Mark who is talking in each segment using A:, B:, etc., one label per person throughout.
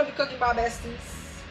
A: gonna be cooking my besties.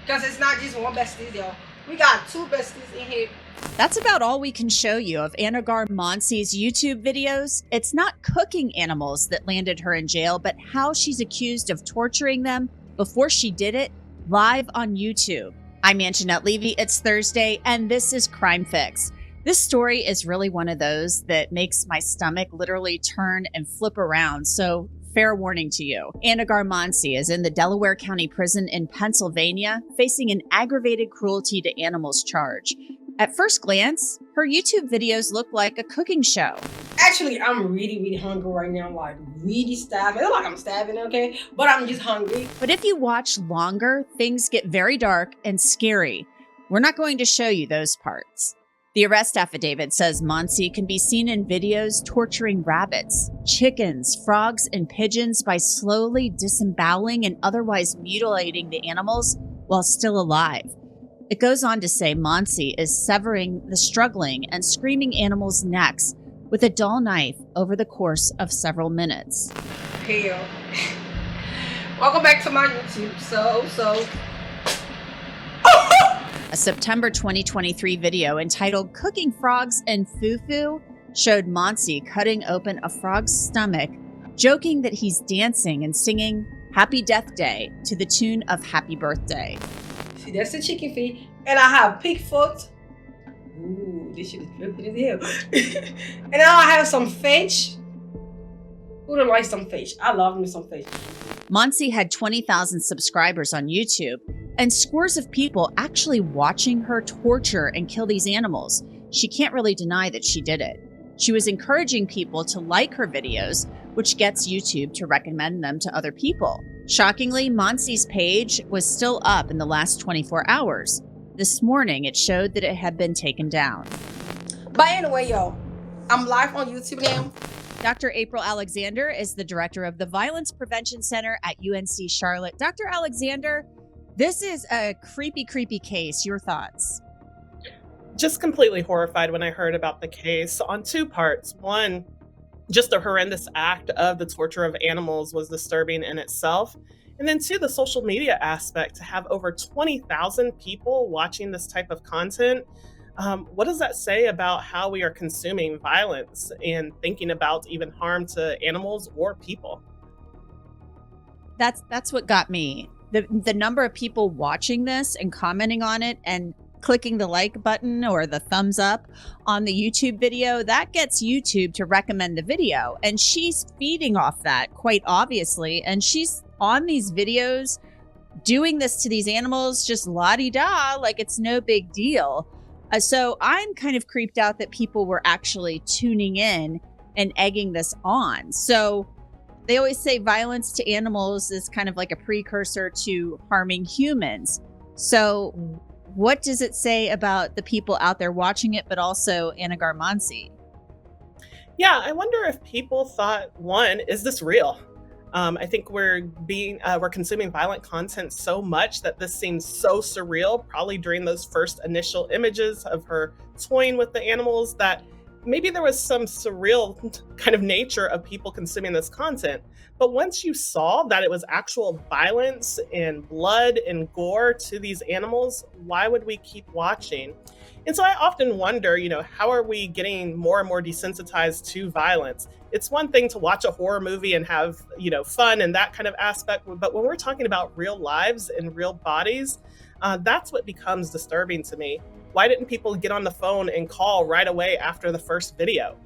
A: Because it's not just one bestie, y'all. We got two besties in here.
B: That's about all we can show you of Anna Garmonsi's YouTube videos. It's not cooking animals that landed her in jail, but how she's accused of torturing them before she did it live on YouTube. I'm Anjanette Levy. It's Thursday, and this is Crime Fix. This story is really one of those that makes my stomach literally turn and flip around. So fair warning to you. Anna Garmonsi is in the Delaware County Prison in Pennsylvania, facing an aggravated cruelty to animals charge. At first glance, her YouTube videos look like a cooking show.
A: Actually, I'm really hungry right now. Like, really starving. It's not like I'm starving, okay? But I'm just hungry.
B: But if you watch longer, things get very dark and scary. We're not going to show you those parts. The arrest affidavit says Monsi can be seen in videos torturing rabbits, chickens, frogs, and pigeons by slowly disemboweling and otherwise mutilating the animals while still alive. It goes on to say Monsi is severing the struggling and screaming animals' necks with a dull knife over the course of several minutes.
A: Hell. Welcome back to my YouTube.
B: A September 2023 video entitled Cooking Frogs and Fufu showed Monsi cutting open a frog's stomach, joking that he's dancing and singing Happy Death Day to the tune of Happy Birthday.
A: See, that's the chicken feet. And I have pig foot. Ooh, this shit is dripping as hell. And now I have some fish. Who don't like some fish? I love me some fish.
B: Monsi had 20,000 subscribers on YouTube and scores of people actually watching her torture and kill these animals. She can't really deny that she did it. She was encouraging people to like her videos, which gets YouTube to recommend them to other people. Shockingly, Monsi's page was still up in the last 24 hours. This morning, it showed that it had been taken down.
A: But anyway, yo, I'm live on YouTube now.
B: Dr. April Alexander is the director of the Violence Prevention Center at UNC Charlotte. Dr. Alexander, this is a creepy case. Your thoughts?
C: Just completely horrified when I heard about the case on two parts. One, just the horrendous act of the torture of animals was disturbing in itself. And then two, the social media aspect, to have over 20,000 people watching this type of content. What does that say about how we are consuming violence and thinking about even harm to animals or people?
B: That's what got me. The number of people watching this and commenting on it and clicking the like button or the thumbs up on the YouTube video, that gets YouTube to recommend the video. And she's feeding off that, quite obviously. And she's on these videos doing this to these animals just la-di-da, like it's no big deal. So I'm kind of creeped out that people were actually tuning in and egging this on. So they always say violence to animals is kind of like a precursor to harming humans. So what does it say about the people out there watching it, but also Anna Garmonsi?
C: Yeah, I wonder if people thought, one, is this real? I think we're consuming violent content so much that this seems so surreal, probably during those first initial images of her toying with the animals, that maybe there was some surreal kind of nature of people consuming this content. But once you saw that it was actual violence and blood and gore to these animals, why would we keep watching? And so I often wonder, how are we getting more and more desensitized to violence? It's one thing to watch a horror movie and have, fun and that kind of aspect. But when we're talking about real lives and real bodies, that's what becomes disturbing to me. Why didn't people get on the phone and call right away after the first video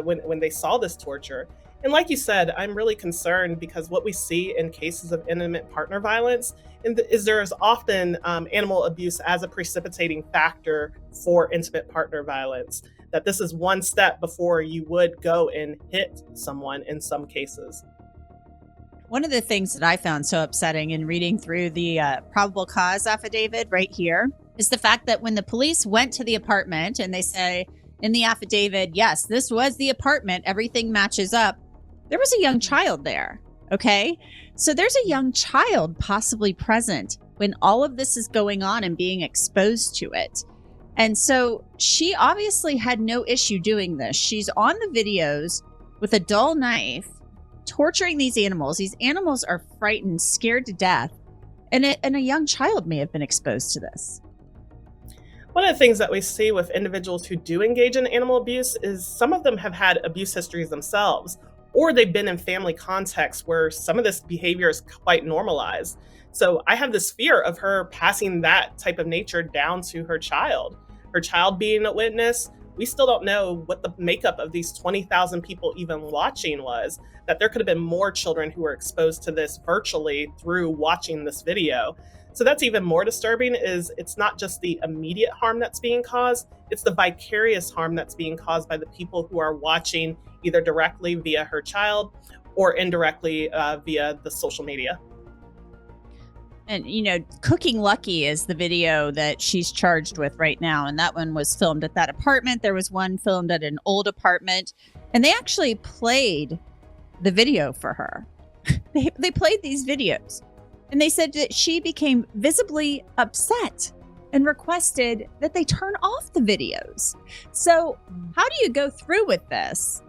C: when they saw this torture? And like you said, I'm really concerned because what we see in cases of intimate partner violence is there's often animal abuse as a precipitating factor for intimate partner violence, that this is one step before you would go and hit someone in some cases.
B: One of the things that I found so upsetting in reading through the probable cause affidavit right here is the fact that when the police went to the apartment and they say in the affidavit, yes, this was the apartment, everything matches up, there was a young child there. Okay, so there's a young child possibly present when all of this is going on and being exposed to it. And so she obviously had no issue doing this. She's on the videos with a dull knife, torturing these animals. These animals are frightened, scared to death. And a young child may have been exposed to this.
C: One of the things that we see with individuals who do engage in animal abuse is some of them have had abuse histories themselves, or they've been in family contexts where some of this behavior is quite normalized. So I have this fear of her passing that type of nature down to her child being a witness. We still don't know what the makeup of these 20,000 people even watching was, that there could have been more children who were exposed to this virtually through watching this video. So that's even more disturbing. Is it's not just the immediate harm that's being caused, it's the vicarious harm that's being caused by the people who are watching either directly via her child or indirectly via the social media.
B: And, Cooking Lucky is the video that she's charged with right now. And that one was filmed at that apartment. There was one filmed at an old apartment. And they actually played the video for her. They played these videos. And they said that she became visibly upset and requested that they turn off the videos. So how do you go through with this?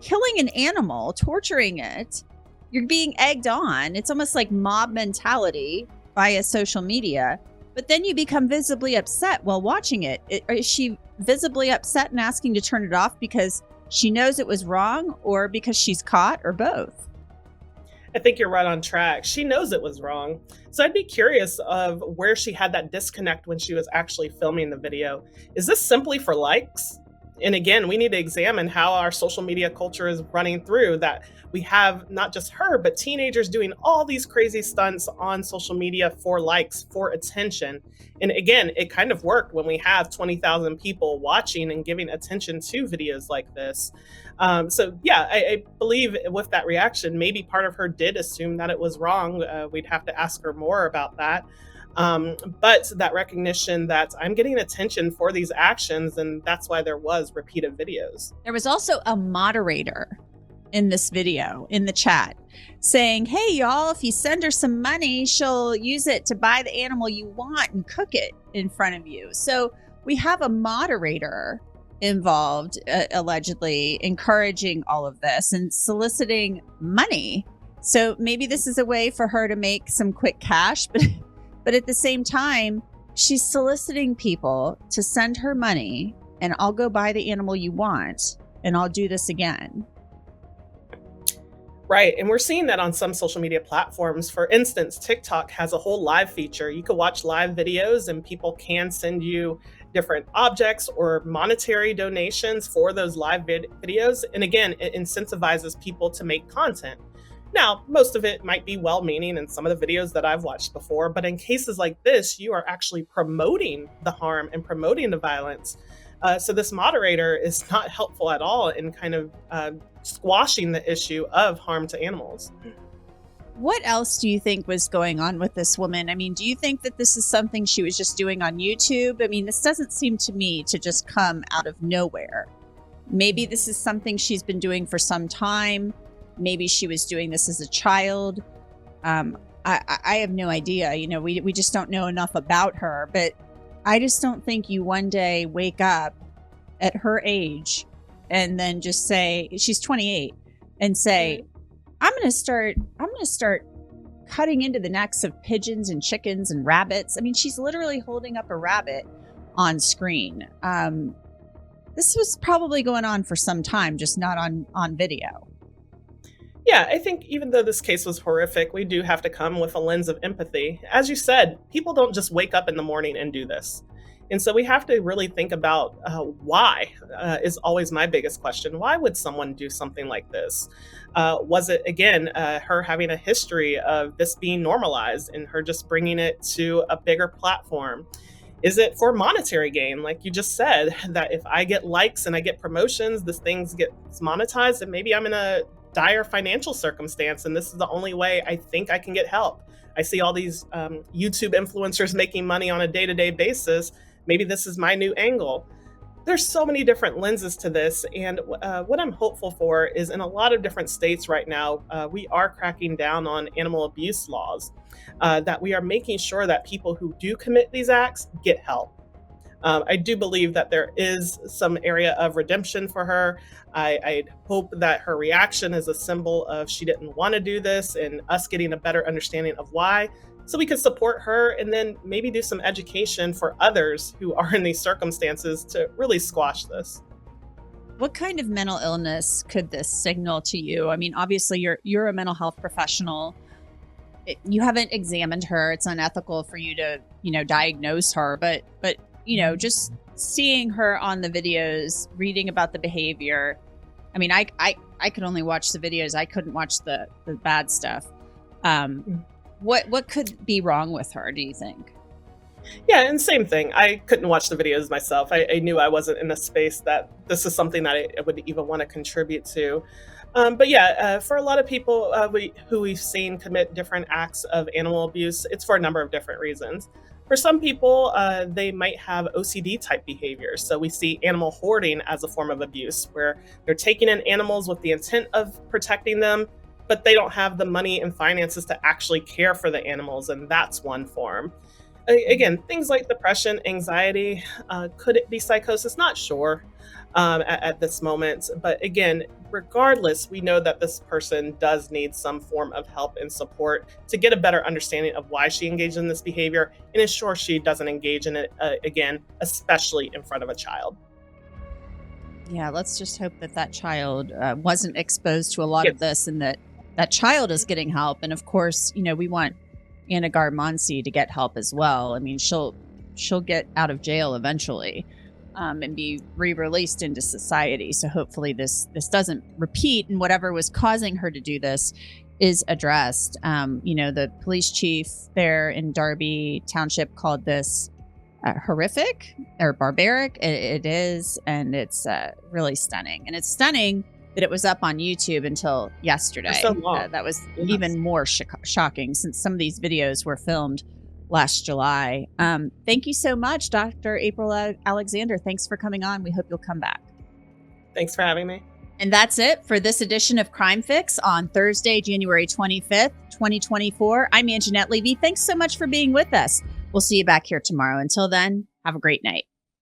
B: Killing an animal, torturing it, you're being egged on. It's almost like mob mentality via social media. But then you become visibly upset while watching it. Is she visibly upset and asking to turn it off because she knows it was wrong, or because she's caught, or both?
C: I think you're right on track. She knows it was wrong. So I'd be curious of where she had that disconnect when she was actually filming the video. Is this simply for likes? And again, we need to examine how our social media culture is running through that. We have not just her, but teenagers doing all these crazy stunts on social media for likes, for attention. And again, it kind of worked when we have 20,000 people watching and giving attention to videos like this. So yeah, I believe with that reaction, maybe part of her did assume that it was wrong. We'd have to ask her more about that. But that recognition that I'm getting attention for these actions, and that's why there was repeated videos.
B: There was also a moderator in this video, in the chat, saying, hey, y'all, if you send her some money, she'll use it to buy the animal you want and cook it in front of you. So we have a moderator involved, allegedly encouraging all of this and soliciting money. So maybe this is a way for her to make some quick cash, but at the same time, she's soliciting people to send her money, and I'll go buy the animal you want, and I'll do this again.
C: Right. And we're seeing that on some social media platforms. For instance, TikTok has a whole live feature. You can watch live videos and people can send you different objects or monetary donations for those live videos. And again, it incentivizes people to make content. Now, most of it might be well-meaning in some of the videos that I've watched before, but in cases like this, you are actually promoting the harm and promoting the violence. So this moderator is not helpful at all in kind of squashing the issue of harm to animals.
B: What else do you think was going on with this woman? I mean, do you think that this is something she was just doing on YouTube? I mean, this doesn't seem to me to just come out of nowhere. Maybe this is something she's been doing for some time. Maybe she was doing this as a child. I have no idea. We just don't know enough about her. But I just don't think you one day wake up at her age and then just say, she's 28, and say, I'm going to start cutting into the necks of pigeons and chickens and rabbits. I mean, she's literally holding up a rabbit on screen. This was probably going on for some time, just not on video.
C: Yeah, I think even though this case was horrific, we do have to come with a lens of empathy. As you said, people don't just wake up in the morning and do this. And so we have to really think about why is always my biggest question. Why would someone do something like this? Was it, again, her having a history of this being normalized and her just bringing it to a bigger platform? Is it for monetary gain? Like you just said, that if I get likes and I get promotions, this thing gets monetized, and maybe I'm in a dire financial circumstance and this is the only way I think I can get help. I see all these YouTube influencers making money on a day-to-day basis. Maybe this is my new angle. There's so many different lenses to this. And what I'm hopeful for is in a lot of different states right now, we are cracking down on animal abuse laws, that we are making sure that people who do commit these acts get help. I do believe that there is some area of redemption for her. I hope that her reaction is a symbol of she didn't want to do this and us getting a better understanding of why, so we could support her and then maybe do some education for others who are in these circumstances to really squash this.
B: What kind of mental illness could this signal to you? I mean, obviously you're a mental health professional. You haven't examined her. It's unethical for you to, diagnose her, but just seeing her on the videos, reading about the behavior. I mean, I could only watch the videos. I couldn't watch the bad stuff. What could be wrong with her, do you think?
C: Yeah, and same thing. I couldn't watch the videos myself. I knew I wasn't in a space that this is something that I would even want to contribute to. But yeah, for a lot of people who we've seen commit different acts of animal abuse, it's for a number of different reasons. For some people, they might have OCD type behaviors. So we see animal hoarding as a form of abuse, where they're taking in animals with the intent of protecting them, but they don't have the money and finances to actually care for the animals, and that's one form. Again, things like depression, anxiety, could it be psychosis? Not sure at this moment. But again, regardless, we know that this person does need some form of help and support to get a better understanding of why she engaged in this behavior and ensure she doesn't engage in it again, especially in front of a child.
B: Yeah, let's just hope that child wasn't exposed to a lot of this, and that child is getting help. And of course, we want Anna Garmonsi to get help as well. I mean, she'll get out of jail eventually, and be re-released into society. So hopefully this doesn't repeat, and whatever was causing her to do this is addressed. The police chief there in Darby Township called this horrific or barbaric. It is, and it's really stunning. And it's stunning that it was up on YouTube until yesterday.
C: So long.
B: That was even more shocking, since some of these videos were filmed last July. Thank you so much, Dr. April Alexander. Thanks for coming on. We hope you'll come back.
C: Thanks for having me.
B: And that's it for this edition of Crime Fix on Thursday, January 25th, 2024. I'm Anjanette Levy. Thanks so much for being with us. We'll see you back here tomorrow. Until then, have a great night.